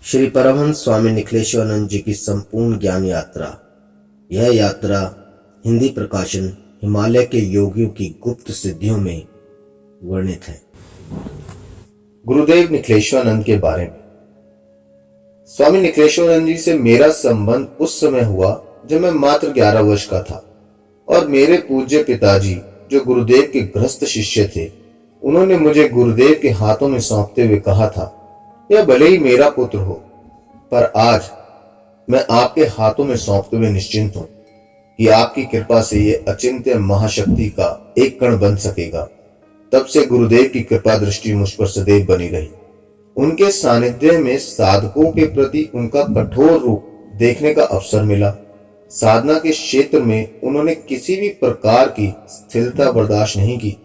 श्री परमहंस स्वामी निखिलेश्वरानंद जी की संपूर्ण ज्ञान यात्रा। यह यात्रा हिंदी प्रकाशन हिमालय के योगियों की गुप्त सिद्धियों में वर्णित है। गुरुदेव निखिलेश्वरानंद के बारे में। स्वामी निखिलेश्वरानंद जी से मेरा संबंध उस समय हुआ जब मैं मात्र 11 वर्ष का था और मेरे पूज्य पिताजी जो गुरुदेव के गृहस्थ शिष्य थे, उन्होंने मुझे गुरुदेव के हाथों में सौंपते हुए कहा था, यह भले ही मेरा पुत्र हो, पर आज मैं आपके हाथों में सौंपते हुए निश्चिंत हूं कि आपकी कृपा से ये अचिंत्य महाशक्ति का एक कण बन सकेगा। तब से गुरुदेव की कृपा दृष्टि मुझ पर सदैव बनी रही। उनके सानिध्य में साधकों के प्रति उनका कठोर रूप देखने का अवसर मिला। साधना के क्षेत्र में उन्होंने किसी भी प्रकार की स्थिरता बर्दाश्त नहीं की।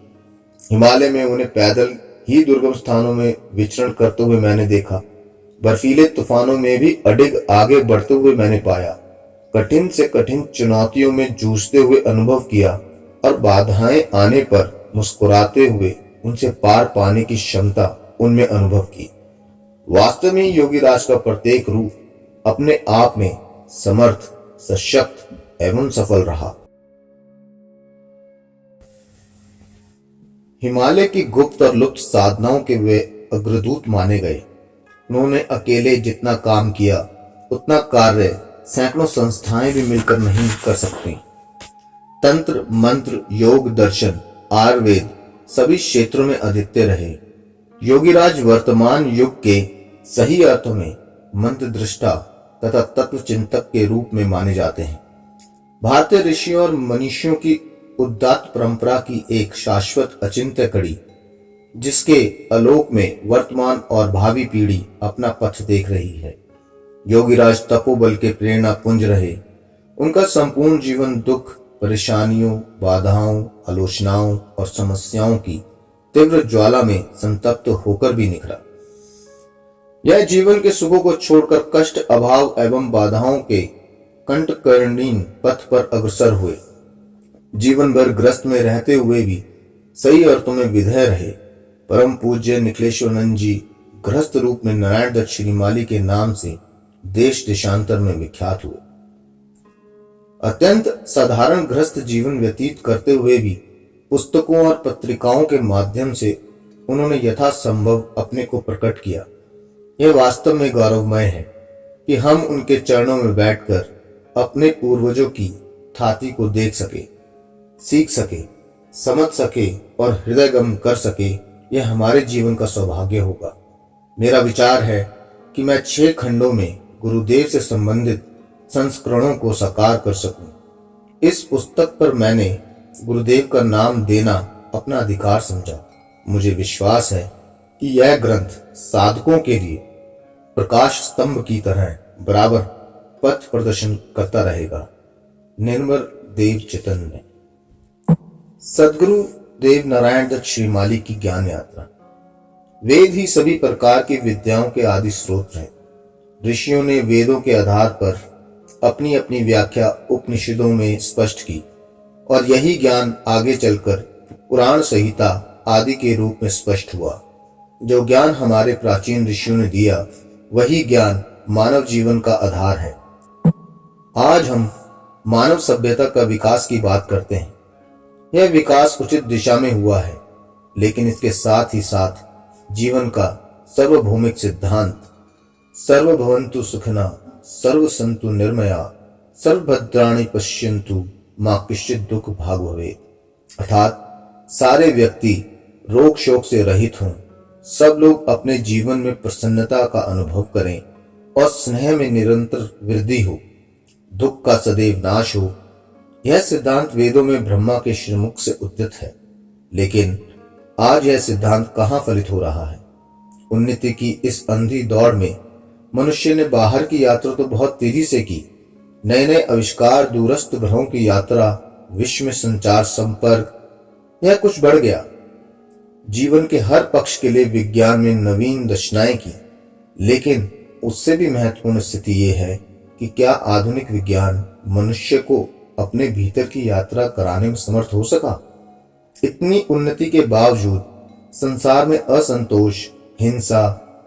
हिमालय में उन्हें पैदल ही दुर्गम स्थानों में विचरण करते हुए मैंने देखा। बर्फीले तूफानों में भी अडिग आगे बढ़ते हुए मैंने पाया। कठिन से कठिन चुनौतियों में जूझते हुए अनुभव किया और बाधाएं आने पर मुस्कुराते हुए उनसे पार पाने की क्षमता उनमें अनुभव की। वास्तव में योगीराज का प्रत्येक रूप अपने आप में समर्थ, सशक्त एवं सफल रहा। हिमालय की गुप्त और लुप्त साधनाओं के वे अग्रदूत माने गए। उन्होंने अकेले जितना काम किया उतना कार्य सैकड़ों संस्थाएं भी मिलकर नहीं कर सकती। तंत्र, मंत्र, योग, दर्शन, आयुर्वेद सभी क्षेत्रों में अद्वितीय रहे। योगीराज वर्तमान युग के सही अर्थों में मंत्र दृष्टा तथा तत्व चिंतक के रूप में माने जाते हैं। भारतीय ऋषियों और मनीषियों की उदात्त परंपरा की एक शाश्वत अचिंत्य कड़ी, जिसके आलोक में वर्तमान और भावी पीढ़ी अपना पथ देख रही है। योगीराज तपोबल के प्रेरणा पुंज रहे। उनका संपूर्ण जीवन दुख, परेशानियों, बाधाओं, आलोचनाओं और समस्याओं की तीव्र ज्वाला में संतप्त होकर भी निखरा। यह जीवन के सुखों को छोड़कर कष्ट, अभाव एवं बाधाओं के कंटकर्णीन पथ पर अग्रसर हुए। जीवन भर ग्रस्त में रहते हुए भी सही अर्थों में विधेय रहे। परम पूज्य निखिलेश्वरानंद जी गृहस्थ रूप में नारायण दत्त श्रीमाली के नाम से देश देशांतर में विख्यात हुए। अत्यंत साधारण गृहस्थ जीवन व्यतीत करते हुए भी पुस्तकों और पत्रिकाओं के माध्यम से उन्होंने यथासंभव अपने को प्रकट किया। यह वास्तव में गौरवमय है कि हम उनके चरणों में बैठकर अपने पूर्वजों की थाती को देख सके, सीख सके, समझ सके और हृदयगम कर सके। यह हमारे जीवन का सौभाग्य होगा। मेरा विचार है कि मैं 6 खंडों में गुरुदेव से संबंधित संस्करणों को साकार कर सकूं। इस पुस्तक पर मैंने गुरुदेव का नाम देना अपना अधिकार समझा। मुझे विश्वास है कि यह ग्रंथ साधकों के लिए प्रकाश स्तंभ की तरह बराबर पथ प्रदर्शन करता रहेगा। निर्मल देव चैतन्य। सद्गुरु देव नारायण दत्त श्रीमाली की ज्ञान यात्रा। वेद ही सभी प्रकार की विद्याओं के आदि स्रोत हैं। ऋषियों ने वेदों के आधार पर अपनी अपनी व्याख्या उपनिषदों में स्पष्ट की और यही ज्ञान आगे चलकर पुराण संहिता आदि के रूप में स्पष्ट हुआ। जो ज्ञान हमारे प्राचीन ऋषियों ने दिया, वही ज्ञान मानव जीवन का आधार है। आज हम मानव सभ्यता का विकास की बात करते हैं। यह विकास उचित दिशा में हुआ है, लेकिन इसके साथ ही साथ जीवन का सार्वभौमिक सिद्धांत सर्वभवन्तु सुखिनः सर्वसन्तु निर्मया सर्वभद्राणि पश्यन्तु मा कश्चित् दुःख भाग् भवेत्, अर्थात सारे व्यक्ति रोग शोक से रहित हों, सब लोग अपने जीवन में प्रसन्नता का अनुभव करें और स्नेह में निरंतर वृद्धि हो, दुख का सदैव नाश हो। यह सिद्धांत वेदों में ब्रह्मा के श्रीमुख से उद्यत है, लेकिन आज यह सिद्धांत कहाँ फलित हो रहा है। उन्नति की इस अंधी दौड़ में मनुष्य ने बाहर की यात्रा तो बहुत तेजी से की। नए नए आविष्कार, दूरस्थ ग्रहों की यात्रा, विश्व में संचार संपर्क, यह कुछ बढ़ गया। जीवन के हर पक्ष के लिए विज्ञान में नवीन रचनाएं की, लेकिन उससे भी महत्वपूर्ण स्थिति यह है कि क्या आधुनिक विज्ञान मनुष्य को अपने भीतर की यात्रा कराने में समर्थ हो सका। इतनी उन्नति के बावजूद संसार में असंतोष, हिंसा,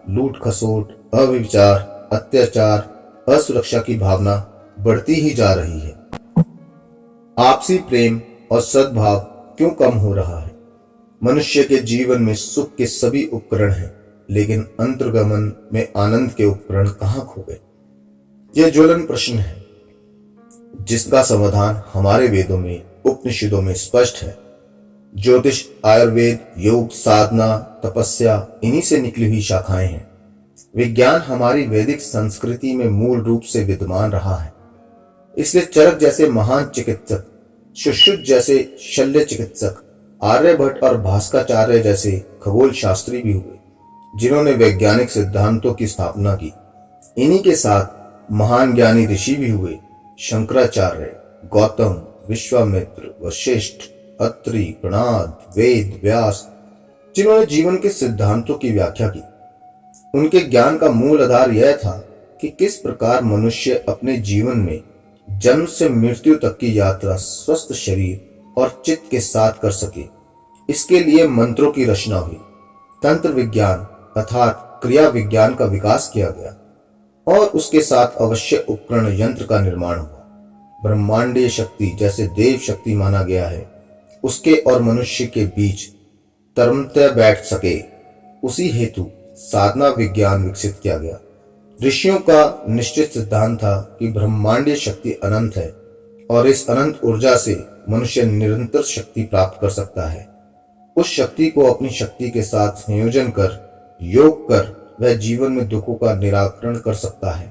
लूट खसोट, अविचार अत्याचार, असुरक्षा की भावना बढ़ती ही जा रही है। आपसी प्रेम और सद्भाव क्यों कम हो रहा है? मनुष्य के जीवन में सुख के सभी उपकरण हैं, लेकिन अंतर्गमन में आनंद के उपकरण कहां खो गए? यह ज्वलन प्रश्न है, जिसका समाधान हमारे वेदों में, उपनिषदों में स्पष्ट है। ज्योतिष, आयुर्वेद, योग, साधना, तपस्या इन्हीं से निकली हुई शाखाएं हैं। विज्ञान हमारी वैदिक संस्कृति में मूल रूप से विद्यमान रहा है। इसलिए चरक जैसे महान चिकित्सक, सुश्रुत जैसे शल्य चिकित्सक, आर्यभट्ट और भास्कराचार्य जैसे खगोल शास्त्री भी हुए, जिन्होंने वैज्ञानिक सिद्धांतों की स्थापना की। इन्हीं के साथ महान ज्ञानी ऋषि भी हुए, शंकराचार्य, गौतम, विश्वामित्र, वशिष्ठ, अत्रि, प्रणाद, वेद, व्यास, जिन्होंने जीवन के सिद्धांतों की व्याख्या की। उनके ज्ञान का मूल आधार यह था कि किस प्रकार मनुष्य अपने जीवन में जन्म से मृत्यु तक की यात्रा स्वस्थ शरीर और चित्त के साथ कर सके। इसके लिए मंत्रों की रचना हुई, तंत्र विज्ञान अर्थात क्रिया विज्ञान का विकास किया गया और उसके साथ अवश्य उपकरण यंत्र का निर्माण हुआ। ब्रह्मांडीय शक्ति, जैसे देव शक्ति माना गया है, उसके और मनुष्य के बीच तरमते बैठ सके, उसी हेतु साधना विज्ञान विकसित किया गया। ऋषियों का निश्चित सिद्धांत था कि ब्रह्मांडीय शक्ति अनंत है और इस अनंत ऊर्जा से मनुष्य निरंतर शक्ति प्राप्त कर सकता है। उस शक्ति को अपनी शक्ति के साथ संयोजन कर, योग कर, वह जीवन में दुखों का निराकरण कर सकता है।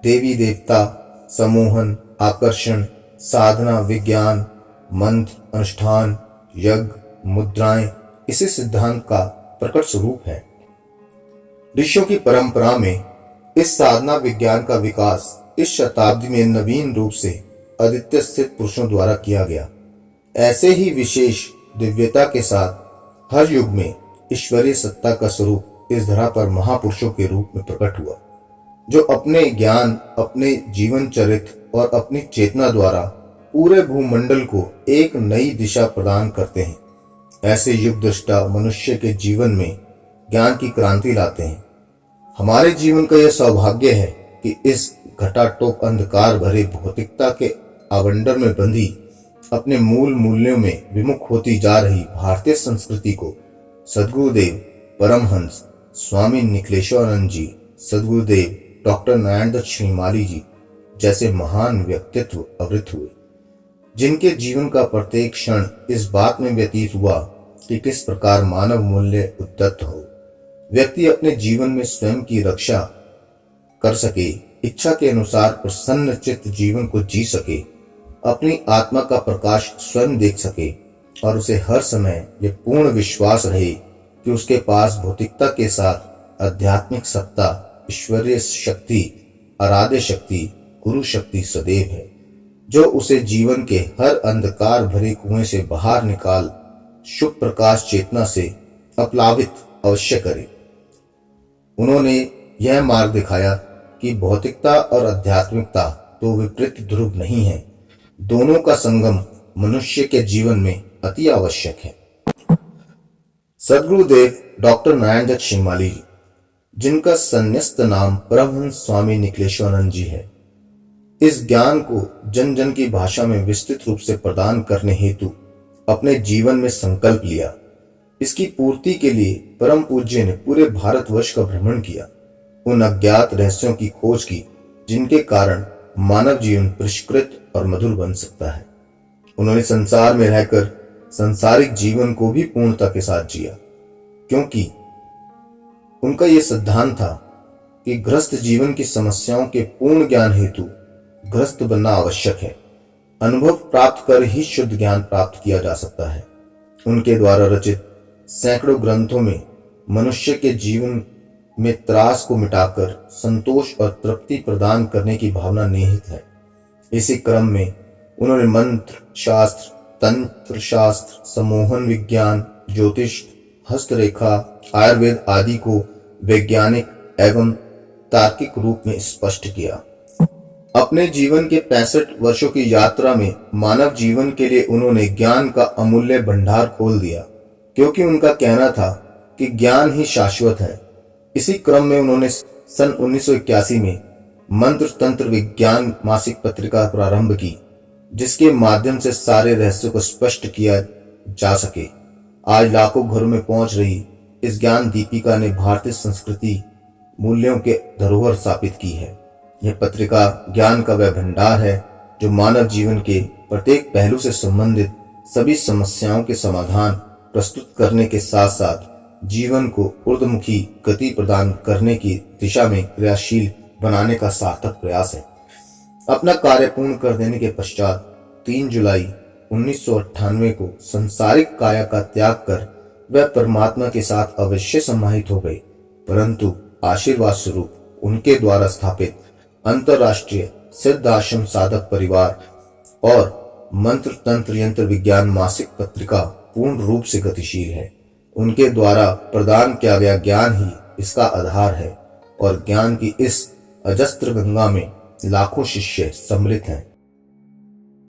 देवी देवता, सम्मोहन, आकर्षण, साधना विज्ञान, मंत्र, अनुष्ठान, यज्ञ, मुद्राएं इसी सिद्धांत का प्रकट स्वरूप है। ऋषियों की परंपरा में इस साधना विज्ञान का विकास इस शताब्दी में नवीन रूप से अद्वितीय स्थित पुरुषों द्वारा किया गया। ऐसे ही विशेष दिव्यता के साथ हर युग में ईश्वरीय सत्ता का स्वरूप इस धरा पर महापुरुषों के रूप में प्रकट हुआ, जो अपने ज्ञान, अपने जीवन चरित्र और अपनी चेतना द्वारा पूरे भूमंडल को एक नई दिशा प्रदान करते हैं। ऐसे युग दृष्टा मनुष्य के जीवन में ज्ञान की क्रांति लाते हैं। हमारे जीवन का यह सौभाग्य है कि इस घटाटोप अंधकार भरे भौतिकता के आवंडर में बंधी अपने मूल मूल्यों में विमुख होती जा रही भारतीय संस्कृति को सद्गुरुदेव परमहंस स्वामी निखिलेश्वरानंद जी, सद्गुरुदेव डॉक्टर नारायण दत्त श्रीमाली जी जैसे महान व्यक्तित्व अवृत हुए, जिनके जीवन का प्रत्येक क्षण इस बात में व्यतीत हुआ कि किस प्रकार मानव मूल्य उद्दत हो, व्यक्ति अपने जीवन में स्वयं की रक्षा कर सके, इच्छा के अनुसार प्रसन्न चित्त जीवन को जी सके, अपनी आत्मा का प्रकाश स्वयं देख सके और उसे हर समय यह पूर्ण विश्वास रहे कि उसके पास भौतिकता के साथ आध्यात्मिक सत्ता, ईश्वरीय शक्ति, आराध्य शक्ति, गुरु शक्ति सदैव है, जो उसे जीवन के हर अंधकार भरे कुएं से बाहर निकाल शुभ प्रकाश चेतना से अपलावित अवश्य करे। उन्होंने यह मार्ग दिखाया कि भौतिकता और आध्यात्मिकता तो विपरीत ध्रुव नहीं है, दोनों का संगम मनुष्य के जीवन में अति आवश्यक है। सद्गुरुदेव डॉक्टर नारायण दत्त श्रीमाली जी, जिनका संन्यस्त नाम परमहंस स्वामी निखिलेश्वरानंद जी है, इस ज्ञान को जन जन की भाषा में विस्तृत रूप से प्रदान करने हेतु अपने जीवन में संकल्प लिया। इसकी पूर्ति के लिए परम पूज्य ने पूरे भारतवर्ष का भ्रमण किया, उन अज्ञात रहस्यों की खोज की जिनके कारण मानव जीवन परिष्कृत और मधुर बन सकता है। उन्होंने संसार में रहकर सांसारिक जीवन को भी पूर्णता के साथ जिया, क्योंकि उनका यह सिद्धांत था कि गृहस्थ जीवन की समस्याओं के पूर्ण ज्ञान हेतु गृहस्थ बनना आवश्यक है। अनुभव प्राप्त कर ही शुद्ध ज्ञान प्राप्त किया जा सकता है। उनके द्वारा रचित सैकड़ों ग्रंथों में मनुष्य के जीवन में त्रास को मिटाकर संतोष और तृप्ति प्रदान करने की भावना निहित है। इसी क्रम में उन्होंने मंत्र शास्त्र, तंत्र शास्त्र, सम्मोहन विज्ञान, ज्योतिष, हस्तरेखा, आयुर्वेद आदि को वैज्ञानिक एवं तार्किक रूप में स्पष्ट किया। अपने जीवन के 65 वर्षों की यात्रा में मानव जीवन के लिए उन्होंने ज्ञान का अमूल्य भंडार खोल दिया, क्योंकि उनका कहना था कि ज्ञान ही शाश्वत है। इसी क्रम में उन्होंने सन 1981 में मंत्र तंत्र विज्ञान मासिक पत्रिका प्रारंभ की, जिसके माध्यम से सारे रहस्यों को स्पष्ट किया जा सके। आज लाखों घरों में पहुंच रही इस ज्ञान दीपिका ने भारतीय संस्कृति मूल्यों के धरोहर स्थापित की है। यह पत्रिका ज्ञान का वह भंडार है जो मानव जीवन के प्रत्येक पहलू से संबंधित सभी समस्याओं के समाधान प्रस्तुत करने के साथ साथ जीवन को ऊर्ध्वमुखी गति प्रदान करने की दिशा में क्रियाशील बनाने का सार्थक प्रयास है। अपना कार्य पूर्ण कर देने के पश्चात 3 जुलाई 1998 को संसारिक काया का त्याग कर वह परमात्मा के साथ अवश्य समाहित हो गए, परंतु आशीर्वाद स्वरूप उनके द्वारा स्थापित अंतरराष्ट्रीय सिद्ध आश्रम साधक परिवार और मंत्र तंत्र यंत्र विज्ञान मासिक पत्रिका पूर्ण रूप से गतिशील है। उनके द्वारा प्रदान किया गया ज्ञान ही इसका आधार है और ज्ञान की इस अजस्त्र गंगा में लाखों शिष्य सम्मिलित हैं।